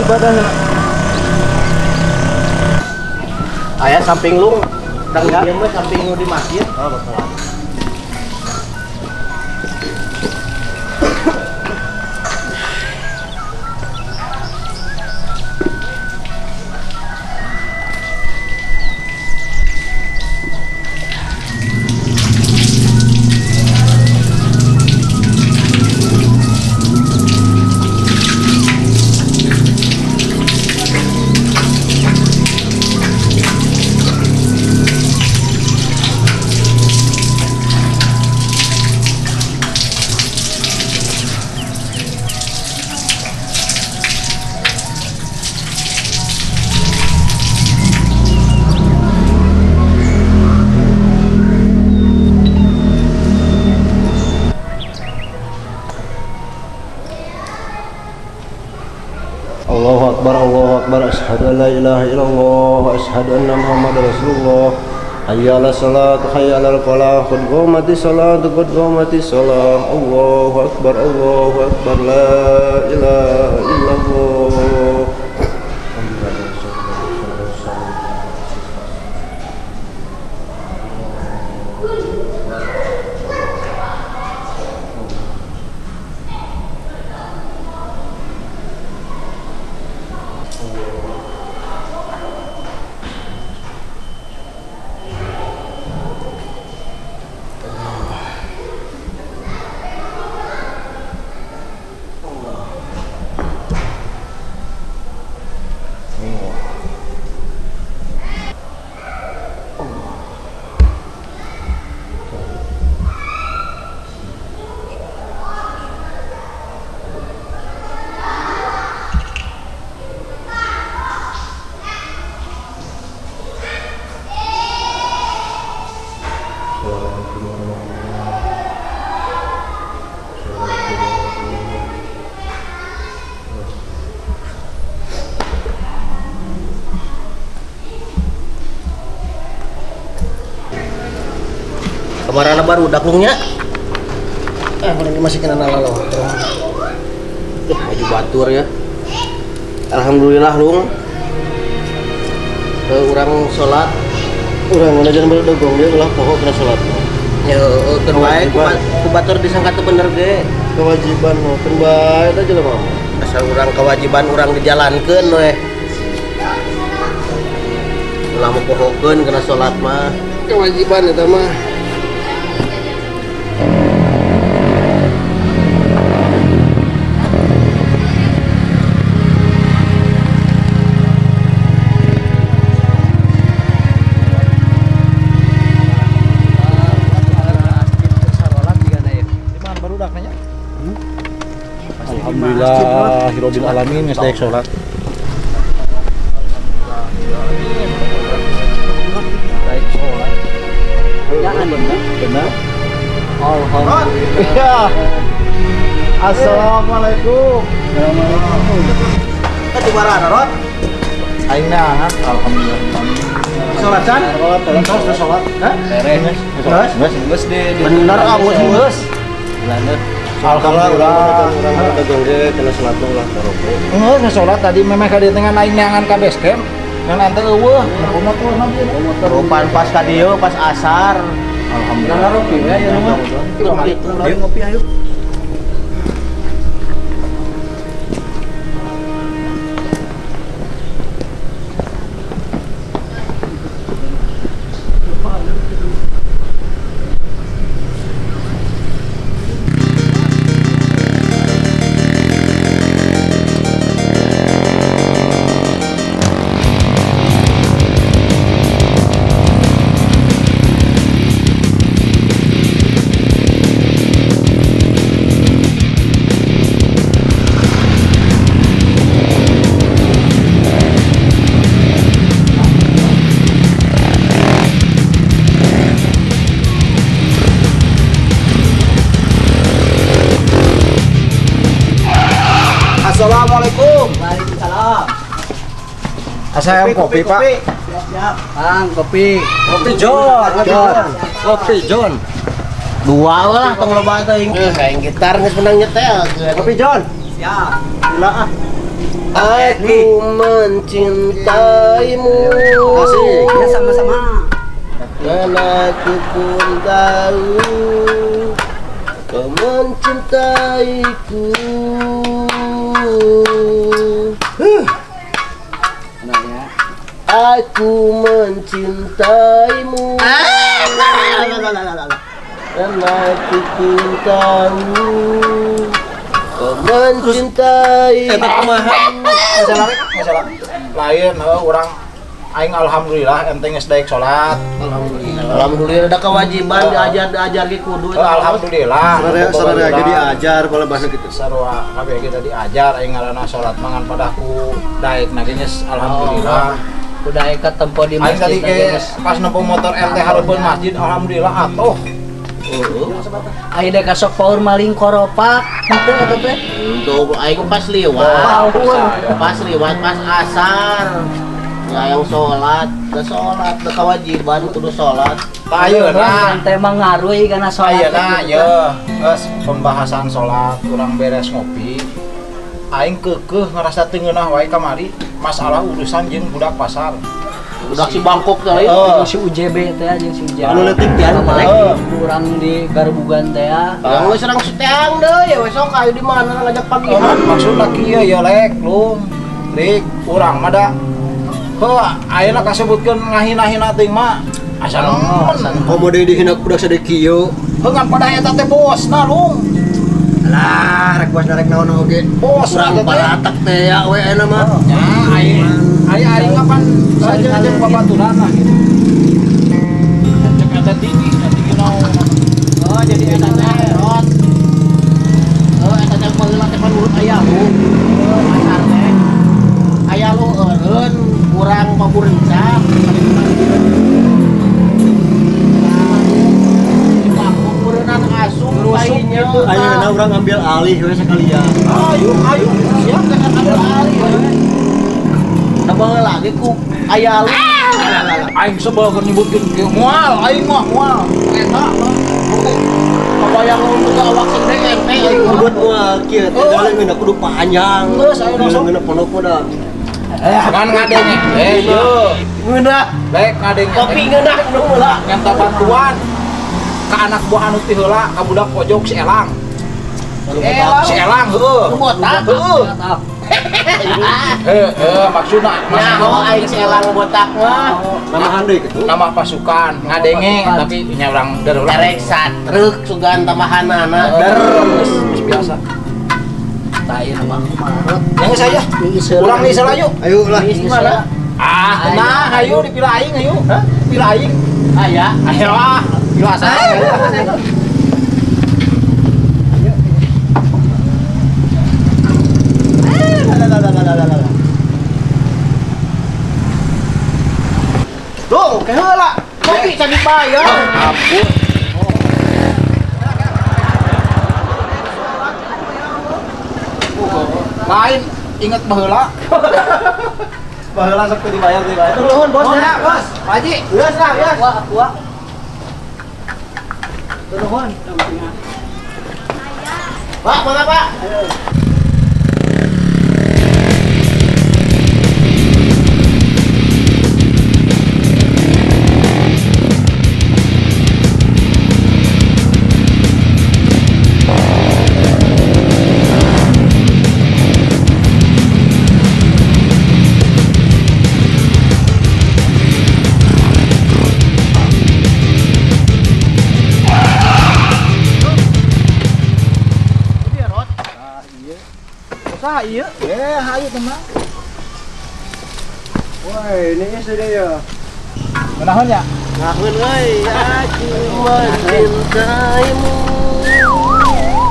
ibadahnya. Ayah samping lu, tangga dia mah samping lu di masjid. Oh, betul. Allahu Akbar, asyhadu an la ilaha illallah wa asyhadu anna Muhammadar Rasulullah. Hayya 'alas salat, hayya 'alal falah, qad qamatis salat, qad qamatis salah. Allahu Akbar, la ilaha illallah. Kemarin baru daklungnya. Boleh dimasukin anak lalu. Baju batur ya. Alhamdulillah lung. Orang sholat. Orang mana jangan berdogong dia ulah pokok kena sholat. Ya, terbaik ku batur disangka teu bener ge. Kewajiban terbaik aja lah mama. Asal orang kewajiban orang dijalankeun we. Ulah mau pohokeun kena sholat mah. Kewajiban eta mah. Alhamdulillahirabbil alamin geus daek salat. Daek salat. Jangan benar. Alhamdulillah. Assalamualaikum. Di mana Rod? Aing nahat alhamdulillah. Sholatan? Salat. Hah? Beres. Geus di Bener geus. Alhamdulillah, orang dagang ge kena sholat lah taroke. Geus salat tadi memang ka dieu teh aing neangan ka base camp. Ngan ante eueuh, motor nabi. Rupan pas ka dieu pas asar. Alhamdulillah. Ngopi we ya mah. Ngopi ayo. Assalamualaikum. Waalaikumsalam. Asal kopi, Pak. Siap. Bang, kopi. Kopi John. Dua lah tong loba teuing. Kayak gitar geus menang nyetel. Kopi John. Siap. Gila ah. Aku mencintaimu. Kasih, ya sama-sama. Dan aku pun tahu kau mencintaiku. Aku mencintaimu. Dan aku pun tahu kau mencintai. Masalah lain orang aing alhamdulillah enteng geus daek salat. Alhamdulillah ada kewajiban diajar ge kudu. Alhamdulillah. Sararea ge diajar bala bahasa kitu. Sarua kabeh kita diajar aing ngaranna salat mangan padaku daek na geus alhamdulillah. Udah ikat tempo di Aing tadi masjid. ke pas nempo motor LT hareupeun masjid alhamdulillah atuh. Aing dek kasok paur maling koropak. Henteu eta teh. Tuh aing pas liwat. Pas liwat pas asar. Ya yang sholat, da kewajiban kudu sholat. Ayeuna Teh mah ngaruy kana salat. ayeuna ye geus pembahasan salat urang beres ngopi. Aing keukeuh ngarasa teu ngeunah wae kamari masalah urusan jeung budak pasar. Budak si Bangkok teh lain. Si UJB teh jeung si UJB. Anu leutik pian Malek urang di Garbugan teh ya. Yang geus serang seteang deui ya besok ayo di mana ngajak pagihan. Maksudna kieu ya lek lum. Rik urang mah da heuh ayeuna kasebutkeun ngahina-hina teuing mah asa naon. Komode dihina budak sadek kieu. Heuh ngan pada eta teh bosna lum. Lah rek bos narek naon oge. Bos Urang palatak teh ya we euna mah. Ya aing kapan saja babaturan lah gitu. Cek eta tinggi naon. Oh jadi eta teh rot. Oh eta teh baheula teh panurut aya lu. Pasar teh. Aya lu eureun urang paburencak. Di Bangkok ureunan asup lainnya. Ayeuna urang ngambil alih we sakalian. Ayo Siap kan ada alih we. Da baheula lagi ku aya lu. aing sebel keur nyebutkeun kieu moal aing mah moal. Eta kabayang lu ke awak sende ente aing mah. Buat moal kieu teh dalam ngeuna kudu panjang. Geus ayeuna sok Ngeuna pondok da. kan ngadenge yo Ngeunah baik ngadenge kopi ngeunah nu heula. nyata bantuan ke anak buah anu ti heula ka budak pojok si Elang. Si Elang heueuh. Nu botak. Heueuh. Maksudna Nyaho aing selang botak mah. Namahan deui kitu. nama pasukan ngadenge tapi nya urang darurat Derek satruk sugan tamahanana. Geus biasa. Tah ieu mah kumaha. Yang saya urang ni salah yuk. Ayo lah. Di mana? Nah ayo dipila aing ayo. Pila aing. Aya. Ayo ah. Pila asa. Tuh, ke heula. Kopi can dibayar. Ampun. Lain inget baheula. Baheula sok teu dibayar teh. Nuhun bos ya. Bos, Pak Haji. Geus lah, geus. Wah. Nuhun. Pak, mana Pak? Usaha ieu. Hayu teman. Woi, ini sudah ya. Menahan ya? Ngahun euy, aku mencintaimu.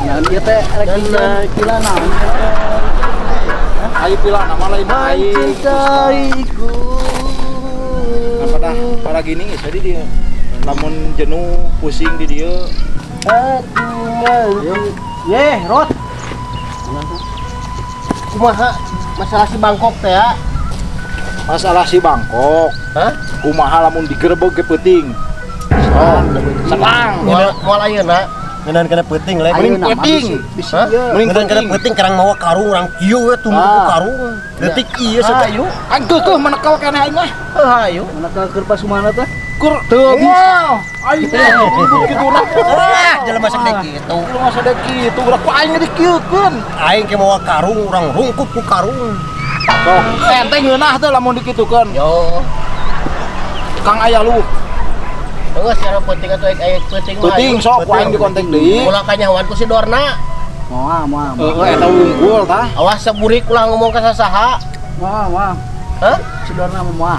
Nah, ieu teh rek pila naon. Ayo pila nama lain aing. Mencintaiku. Pada gini geus tadi dia. Lamun jenuh, pusing di dieu. Aku Yeh, Rod. kumaha masalah si Bangkok teh ya? Masalah si Bangkok. Hah? Kumaha lamun digerebek ke peuting. Oh, senang. Moal ayeuna Ngeunaan kana peuting lek. Mending peuting. Bisa ya. Mending Ngeunaan kana peuting. peuting karang mawa karung urang kieu we tumbuh ku karung. Detik ieu saja. Ayo. Aing keukeuh menekal kana aing mah. Ayo. Mana ka keur pasumana teh? Kur teu bisa. Aing mah kitu urang. Ah, jelema sok dek kitu. Lu masa dek kitu udah ku aing dikieukeun. Aing ke mawa karung urang rungkup ku karung. Sok ente ngeunah teh lamun dikitukeun. Yo. Kang aya lu. Terus cara penting atau aya penting mah. Peuting sok ku aing dikontek deui. Ulah kanyawan ku si Dorna. Moal. Eta unggul tah. Awas seburik ulah ngomong ka sasaha. Moal. Hah? Sidorna moal.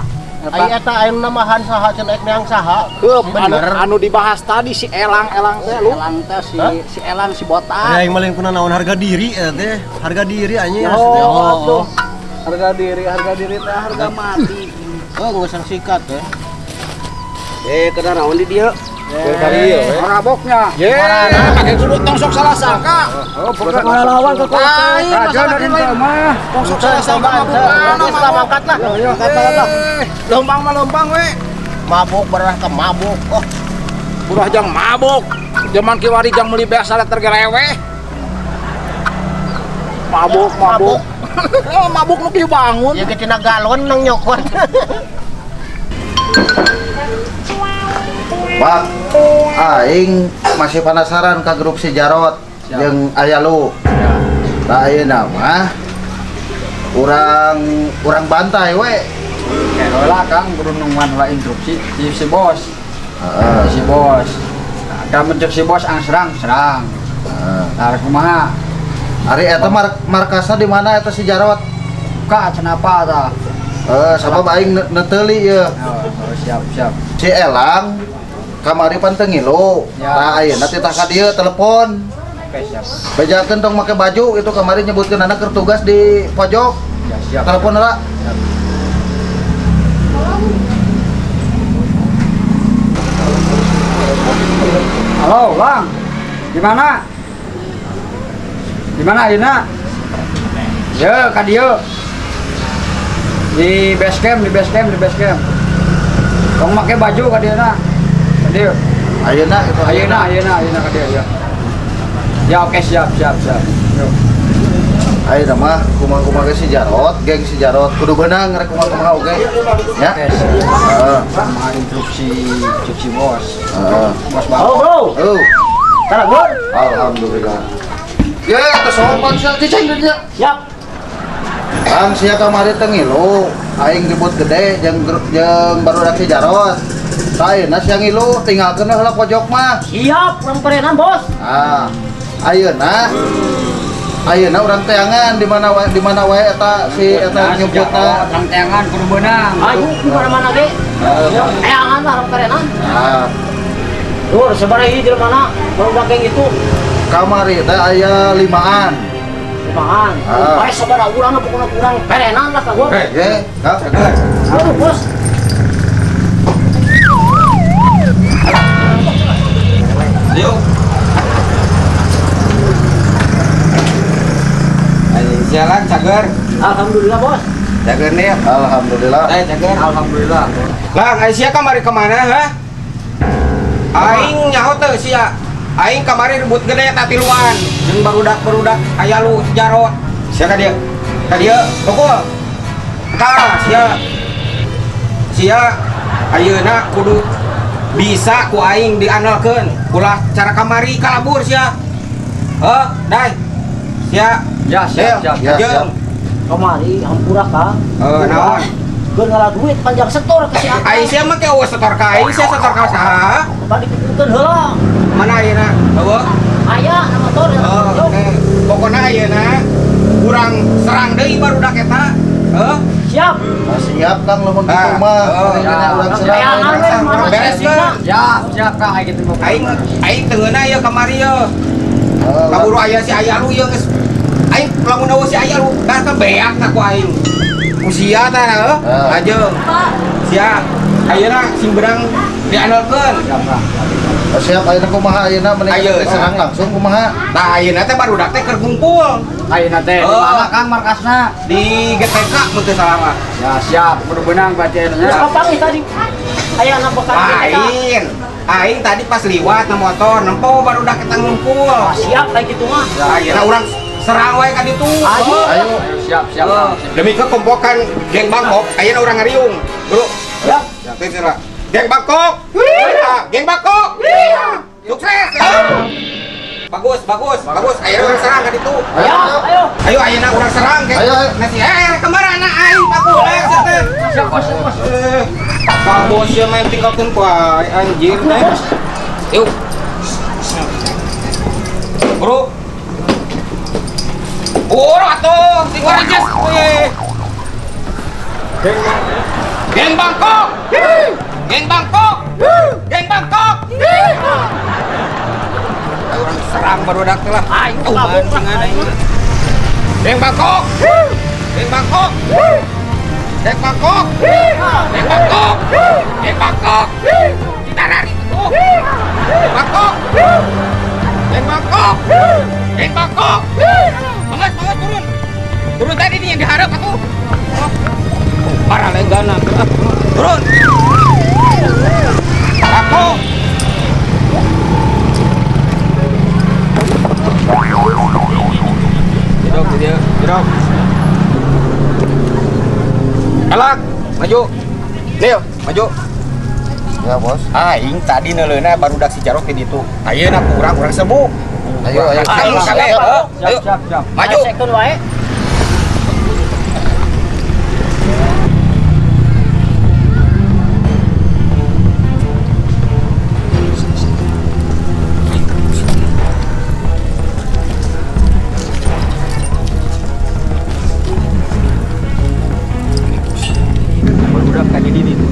Aya eta aya namahan saha cenah neang saha. Heup Bener. anu dibahas tadi si elang-elang teh lu. Elang teh si Elang si botak. Aing mah lain kuna naon harga diri teh. Harga diri anjing. Oh, harga diri teh harga mati. Oh, geus sikat teh. Kada naon di dieu? Kali ya. Maraboknya. Ye, pakai sudut tong sok salah sangka. Oh, pokoknya ngalawan ke kota. Lain, masalah dari lain. mah. Tong sok salah sangka mah bukan. Geus mangkat lah. Yo, kata. Lompang mah lompang we. Mabuk berah ke mabuk. Oh, Udah jang mabuk. Zaman kiwari jang meuli biasa tergereweh. Mabuk. Oh, mabuk nu kieu bangun. ya ke tina galon nang nyokot. Pak, aing masih penasaran ke grup si Jarot yang aya lu. Nah, ayeuna mah urang bantai we. Lah Kang kudu nungguan lah instruksi si bos. Heeh. Si bos. Nah, mencek si bos serang. Nah, kumaha? Ari eta markasna di mana eta si Jarot? Ka cenapa tah? Sabab aing neteuli ye. Oh, siap. Si Elang kamari pan teu ngilu. Ya. Nah, ayeuna titah ka dieu telepon. Oke, siap. Bejakeun tong make baju itu kamari nyebutkeun anak keur tugas di pojok. Ya, siap. Telepon heula. Halo, Bang. Gimana? Gimana ayeuna? Ya, ka dieu. Di base camp. Tong make baju ka dieuna. Ka dieu. Ayeuna itu Ayeuna ka dieu ya. Ya, oke, siap. Yuk. Ayeuna mah kumaha si Jarot, geng si Jarot kudu beunang rek kumaha oge. Ya. Oke, siap. Heeh. Sama instruksi bos. Heeh. Bos Bang. Oh. Tara, Bor. Alhamdulillah. Ya, teu sopan sia cicing dia. Siap. Kang sia kamari teu ngilu, aing ribut gede jeung barudak si Jarot. Ayeuna sia ngilu tinggalkeun heula pojok mah. Siap, ramperenan, Bos. Ayeuna urang teangan di mana wae eta si eta nyebutna. Orang teangan kudu beunang. Ayo di mana-mana ge. Eangan lah ramperenan. Dur, sabaraha di mana? Baru daging itu. Kamari teh aya 5an. Kumahan. Bae sabaraha urang na pokona kurang perenan lah ka gua. Ye, Kang. Aduh, Bos. Jalan cager, Alhamdulillah, Bos. cager nih. Alhamdulillah. Cager. Alhamdulillah. Lang, Aisyah kamari kemana, ha? Aing nyaho teu sia. Aing kamari rebut gede eta tiluan. Jeung barudak aya lu Jarot. Sia ka dieu. Ka dieu, pokok. Sia ayeuna kudu bisa ku aing diandalkeun. Ulah cara kamari kalabur sia. Dai. Sia. Ya, siap. Ya, siap. Kamari hampura ka. Naon? Geun ngalah duit panjang setor ka si Ata. Aisyah mah ke setor ka aing, sia setor ka saha? Tadi dipikeun heula. Mana ayeuna? Eueuh. Aya na motor. Oke. Pokona ayeuna urang serang deui barudak eta. Siap. Siap Kang lamun kitu mah. Ayeuna urang Eangan we serang. mana Beres sih? ke? Siap Kang aya kitu. Aing teungeuna ieu kamari ieu. Kaburu aya si aya lu ieu geus. Aing lamun eueuh si aya lu, da ka beak na ku aing. Usia tah ajeung. Sia ayeuna sing berang diandalkeun. Siap ayeuna kumaha ayeuna mending Ayeuna. serang langsung kumaha. Tah ayeuna teh barudak teh keur kumpul Ayeuna teh di mana Kang markasna? di GTK mun teu salah mah. Ya, siap. Kudu beunang berarti Terus ayeuna. apa nih tadi? Aya na bekas. Lain. Aing tadi pas liwat na motor, nempo baru udah ketang ngumpul. Siap kayak gitu mah. Ayeuna urang serang wae ka ditu. Ayo. Siap. Demi kekompokan geng Bangkok, ayeuna urang ngariung. Bro. Siap. Siap. Geng Bangkok. Geng Bangkok. Sukses. Bagus. Ayeuna urang serang ka ditu. Ayo. Ayo ayeuna urang serang geng. Ayo. Nasi kemana aing bagus. Siap bos. Pak bos ya main tinggalkan ku anjir deh. Yuk. Bro. Atuh, tinggal aja. Geng Bangkok. Orang serang baru dak lah. Ayo mancingan aing. Geng Bangkok. Kita lari tuh. Geng Bangkok. Banget turun. Turun tadi nih yang diharap atuh. Parah legana. Turun. Aku. Hidup. Elak, maju. Leo, maju. Ya, Bos. Aing tadi neuleuna barudak si Jarok di ditu. Ayeuna kurang sebu. Ayo. Ayo. Maju. Second wae. Barudak tadi di ditu.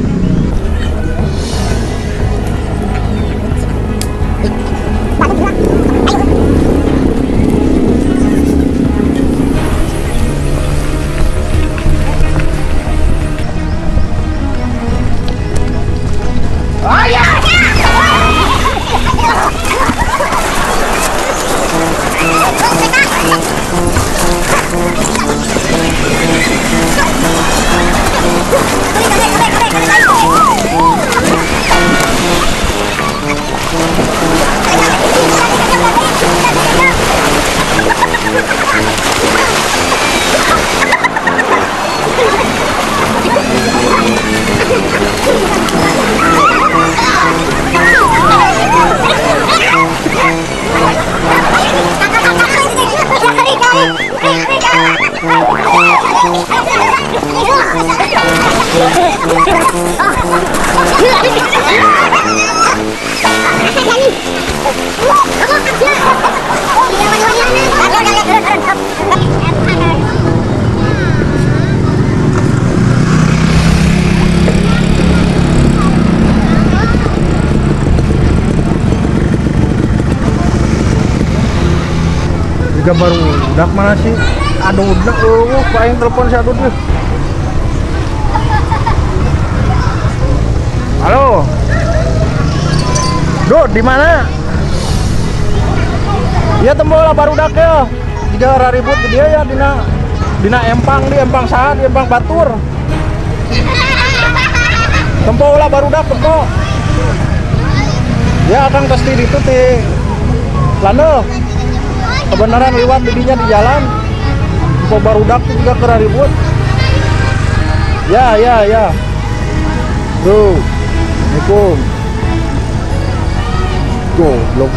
Gambar udah mana sih? Aduh udah, paling telepon si Adud nih. Halo, Dud, di mana? Ya tembok lah baru dak ya. Jika ribut dia ya dina empang saha di empang batur. Tembok lah baru dak tembok. Ya akan pasti itu ti lano. Kebenaran lewat didinya di jalan. Kok barudak juga kena ribut. Ya. Tuh. Assalamualaikum. Goblok.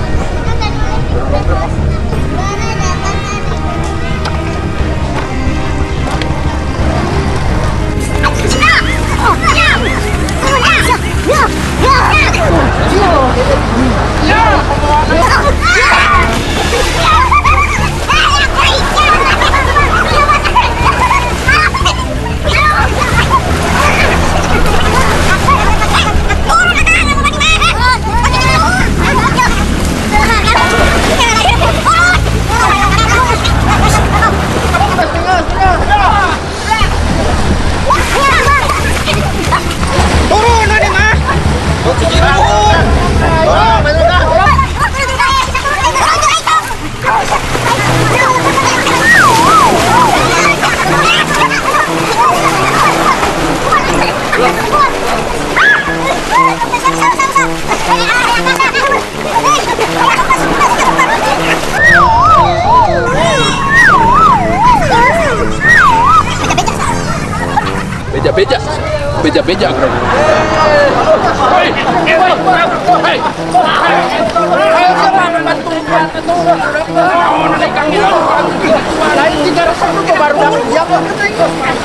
beja gerak.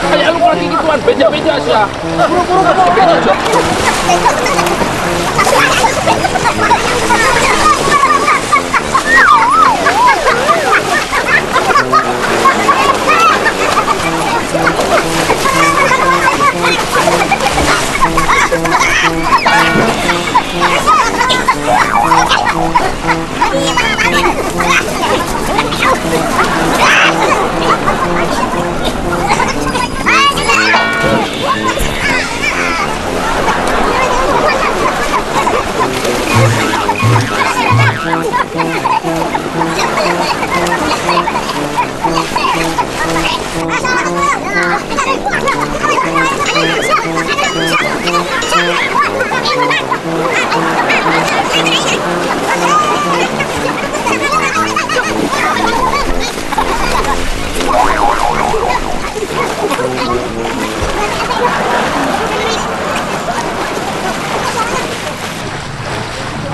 Kayak lu lagi gituan, beja-beja sih. Buru-buru beja sih.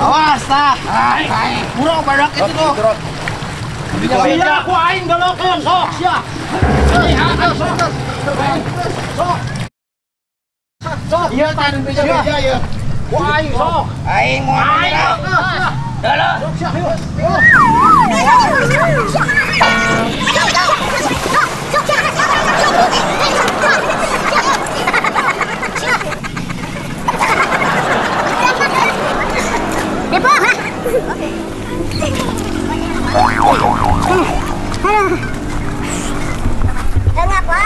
Awas tah. Buruk badak itu tuh. Iya, aku aing golokeun sok sia. Sok. Iya tah beja-beja ya. Ku aing sok. Aing mau aing. Dalah. Kenapa?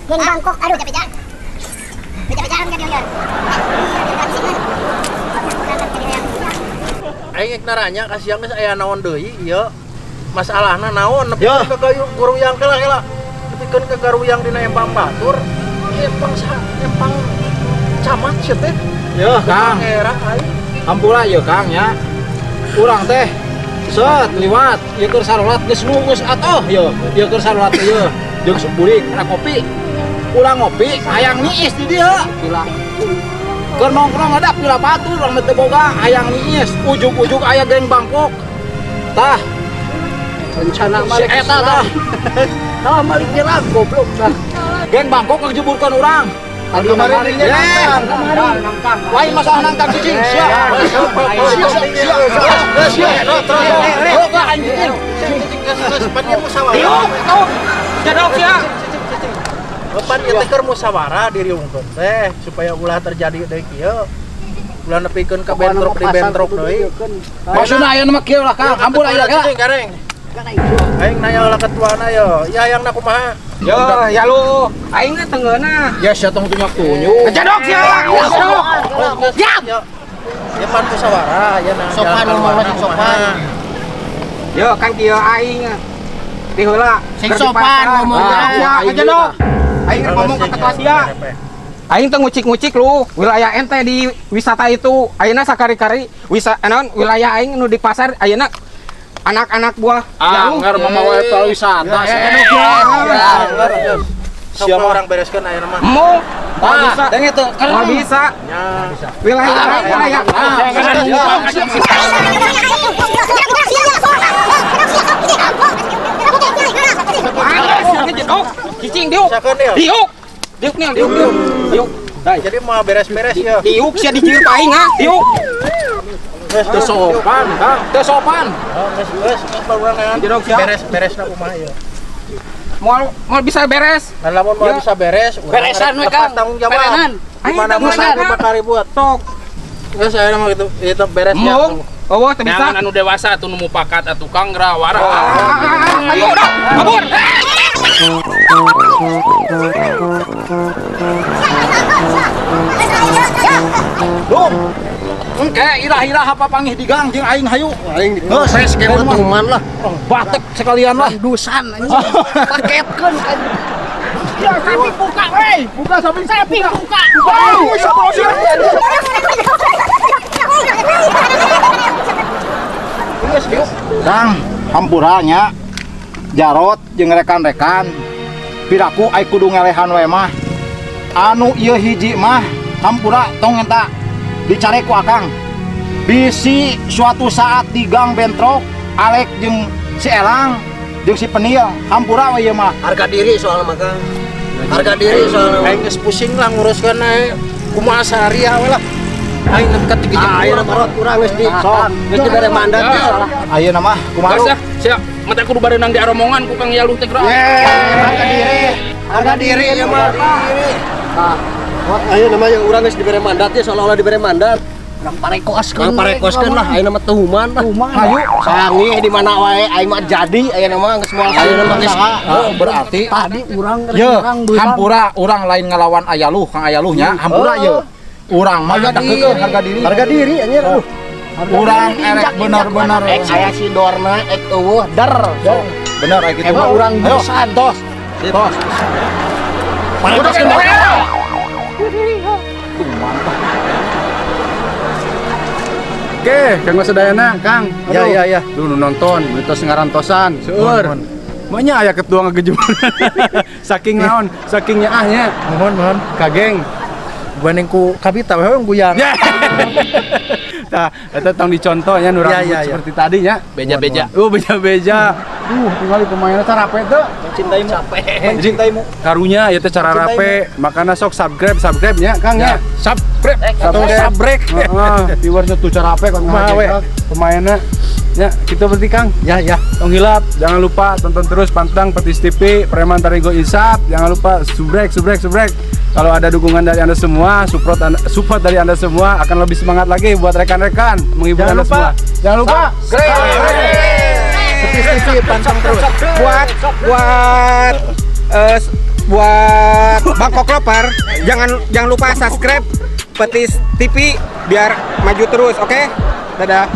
Geng Bangkok, aduh beja-bejaan. Beja-bejaan kan dia. Aing naranya kasihan geus aya naon deui ieu. Masalahna naon nepi ka garuyang kela-kela. Nepikeun ka garuyang dina empang batur. Empang camat sia teh. Yo, Kang. Era aing. Ampura ya Kang ya. Urang teh set liwat ieu keur sarolat geus nunggus atoh yo. Ieu keur sarolat ieu jeung seburik kana kopi. Ulang ngopi hayang niis di dieu. Pila. Keur nongkrong ada pila batur urang teh boga hayang niis. Ujug-ujug aya geng Bangkok. Tah rencana balik eta tah. Tah balik gerak goblok tah. Geng Bangkok ngejeburkeun urang. Tadi kemarin nangkang. Lain masalah nangkang cicing. Siap. Pan ieu teh keur musyawarah diriungkeun teh supaya ulah terjadi deui kieu. Ulah nepikeun ka bentrok di bentrok deui. Maksudna aya mah kieu lah Kang. Ampun aya gareng. Aing nanya ulah ketuana yo. Ya hayangna kumaha? Yo, ya lu. Aing teh tengeuna. Ya sia tong tunjuk-tunjuk. Cedok sia. Siap. Ya pan musyawarah ya nang sopan ngomong sopan. Yo, kan kieu aing. Di heula. Sing sopan ngomongna. Ya, cedok. Aing ngomong ke ketua sia. Aing teh ngucik-ngucik lu wilayah ente di wisata itu. Ayeuna sakari-kari wilayah aing nu di pasar ayeuna anak-anak buah anggar mamawa eta wisata siapa orang bereskeun ayeuna mah mau bisa teh itu mau bisa wilayah cicing diuk jadi mau beres-beres ya diuk sia dijieu aing ah diuk teu sopan Kang teu sopan beres-beresna kumaha ya mau bisa beres lamun mau bisa beres beresan we Kang tanggung jawab gimana mana karibut tok geus saya mah itu beres ya oh teu bisa anu dewasa atuh nu mupakat atuh Kang Grawara ayo udah kabur Dong. Engke irah-irah apa panggih digang jeung aing hayu. Aing geus ke tuman lah. Batek sekalian lah. dusan anjing paketkeun Ya sapi buka we. Buka sapi buka. Kang, hampuranya Jarot jeung rekan-rekan piraku ai kudu ngelehan we mah anu ieu hiji mah hampura tong eta dicare ku akang bisi suatu saat di gang bentrok Alek jeung si Elang jeung si Penil hampura we ieu mah harga diri soal maka harga diri soal aing geus pusing lah nguruskeun ae kumaha saria we lah aing dekat di jeung ayeuna marot urang geus di dibere mandat ayeuna mah kumaha Asa, sia mata kudu barenang di aromongan ku Kang Yaluh teh geura. harga diri ya mah ayo namanya urang geus dibere mandat ya seolah-olah dibere mandat Urang parekoskeun. Urang parekoskeun lah ayeuna mah tuhuman lah hayu sangi di mana wae aing mah jadi ayeuna mah geus moal ayeuna mah geus berarti Tadi urang ye hampura urang lain ngelawan Ayaluh Kang Ayaluhnya hampura ye urang mah ada harga diri anjir urang erek bener-bener aya si Dorna ek eueuh der bener aya kitu Emang urang dosan. tos parekoskeun Oke, Kang Sadayana, Kang. ya Dulu nonton, mitos ngarantosan, seueur. Maunya aya ketua ngagejebur. Saking naon, saking nyaahnya. mohon Kageng. banding ku kabita we guyang Nah, eta tong dicontohnya nu rambut seperti tadi nya. beja-beja Oh, beja-beja. Tinggal pemainnya teh rape teh. cintaimu capek cintaimu Karunya ya teh cara rape, makana sok subscribe nya, Kang ya. subscribe Atau sabrek viewersnya tuh cara rape kan pemainnya. Ya, kita berarti Kang. ya Tong hilap, jangan lupa tonton terus Pantang Petis TV, Preman Tarigo Insap. Jangan lupa subrek. Kalau ada dukungan dari Anda semua, support dari Anda semua akan lebih semangat lagi buat rekan-rekan menghibur Anda semua. Jangan lupa. Petis TV pantang terus buat Bangkok Loper jangan lupa subscribe Petis TV biar maju terus, oke? Dadah.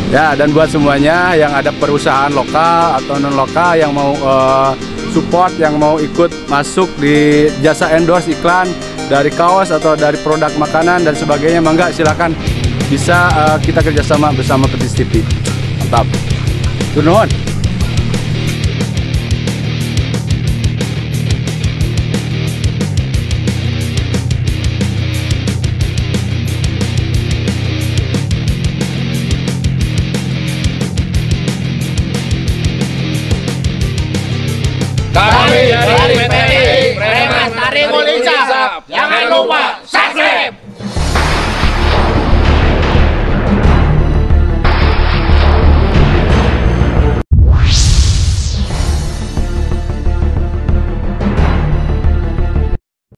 Ya, dan buat semuanya yang ada perusahaan lokal atau non lokal yang mau support, yang mau ikut masuk di jasa endorse iklan dari kaos atau dari produk makanan dan sebagainya, mangga silakan bisa kita kerjasama bersama Petis TV. Mantap. Nuhun. Kami dari PTI Preman Tarigo Insap. Jangan lupa subscribe.